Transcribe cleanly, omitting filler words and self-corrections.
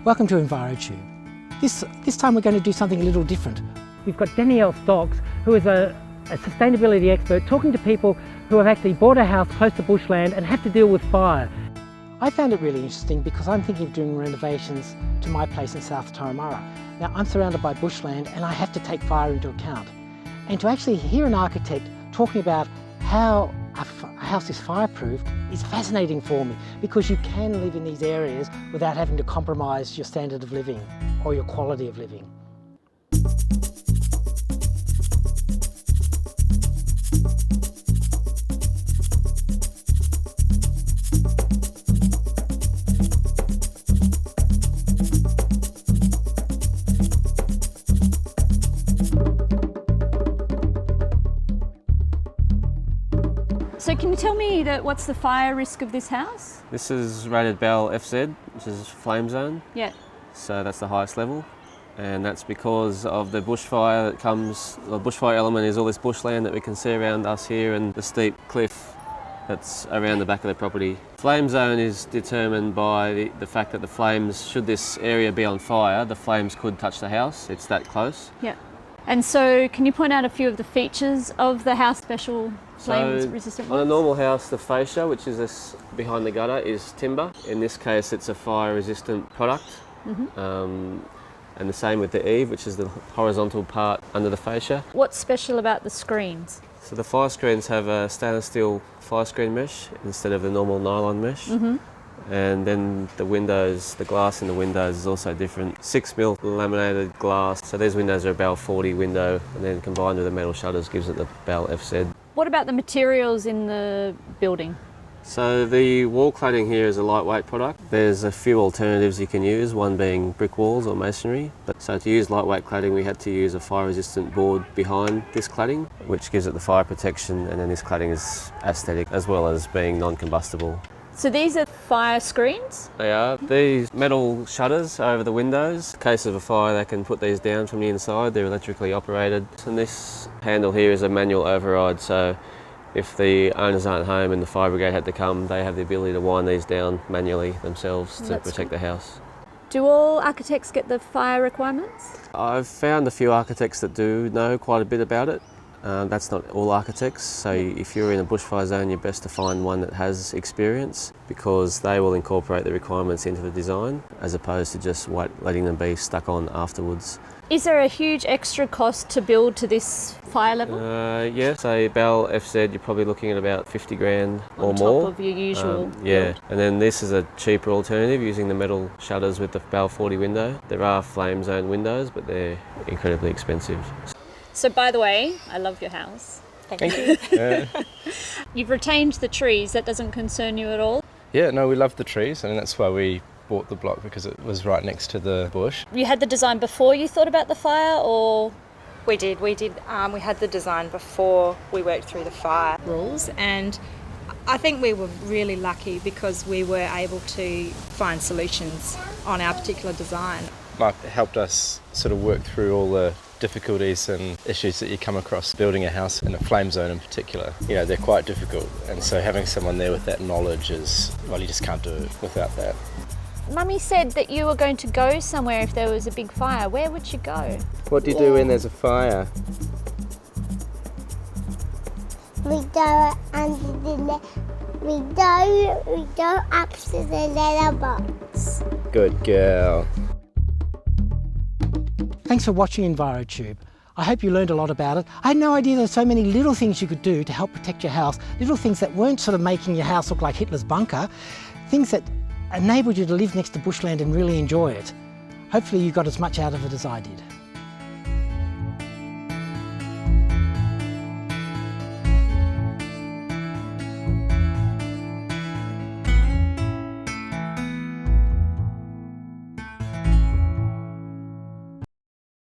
Welcome to Envirotube. This time we're going to do something a little different. We've got Danielle Stocks, who is a sustainability expert, talking to people who have actually bought a house close to bushland and have to deal with fire. I found it really interesting because I'm thinking of doing renovations to my place in South Turramurra. Now I'm surrounded by bushland and I have to take fire into account. And to actually hear an architect talking about how a house is fireproof is fascinating for me, because you can live in these areas without having to compromise your standard of living or your quality of living. So can you tell me what's the fire risk of this house? This is rated Bell FZ, which is flame zone. Yeah. So that's the highest level. And that's because of the bushfire that comes. The bushfire element is all this bushland that we can see around us here and the steep cliff that's around the back of the property. Flame zone is determined by the fact that the flames, should this area be on fire, the flames could touch the house. It's that close. Yeah. And so can you point out a few of the features of the house special flame resistant ones? On a normal house, the fascia, which is this behind the gutter, is timber. In this case, it's a fire resistant product. And the same with the eave, which is the horizontal part under the fascia. What's special about the screens? So the fire screens have a stainless steel fire screen mesh instead of the normal nylon mesh. And then the windows, the glass in the windows is also different. 6mm laminated glass. So these windows are a Bell 40 window, and then combined with the metal shutters gives it the Bell FZ. What about the materials in the building? So the wall cladding here is a lightweight product. There's a few alternatives you can use, one being brick walls or masonry. So to use lightweight cladding, we had to use a fire resistant board behind this cladding, which gives it the fire protection, and then this cladding is aesthetic as well as being non-combustible. So these are fire screens? They are. These metal shutters over the windows. In case of a fire, they can put these down from the inside. They're electrically operated. And this handle here is a manual override, so if the owners aren't home and the fire brigade had to come, they have the ability to wind these down manually themselves to protect the house. Do all architects get the fire requirements? I've found a few architects that do know quite a bit about it. That's not all architects, so if you're in a bushfire zone, you're best to find one that has experience, because they will incorporate the requirements into the design as opposed to just letting them be stuck on afterwards. Is there a huge extra cost to build to this fire level? Yeah, so Bell FZ, you're probably looking at about 50 grand or more. On top of your usual yeah, build. And then this is a cheaper alternative using the metal shutters with the Bell 40 window. There are flame zone windows, but they're incredibly expensive. So by the way, I love your house. Thank you. You've retained the trees. That doesn't concern you at all? Yeah, no, we love the trees, and that's why we bought the block, because it was right next to the bush. You had the design before you thought about the fire, or? We did. We had the design before we worked through the fire rules, and I think we were really lucky because we were able to find solutions on our particular design. Mark helped us sort of work through all the difficulties and issues that you come across building a house in a flame zone in particular. You know, they're quite difficult, and so having someone there with that knowledge is, well, you just can't do it without that. Mummy said that you were going to go somewhere if there was a big fire. Where would you go? What do you do when there's a fire? We go up to the letterbox. Good girl. Thanks for watching Envirotube. I hope you learned a lot about it. I had no idea there were so many little things you could do to help protect your house, little things that weren't sort of making your house look like Hitler's bunker, things that enabled you to live next to bushland and really enjoy it. Hopefully you got as much out of it as I did.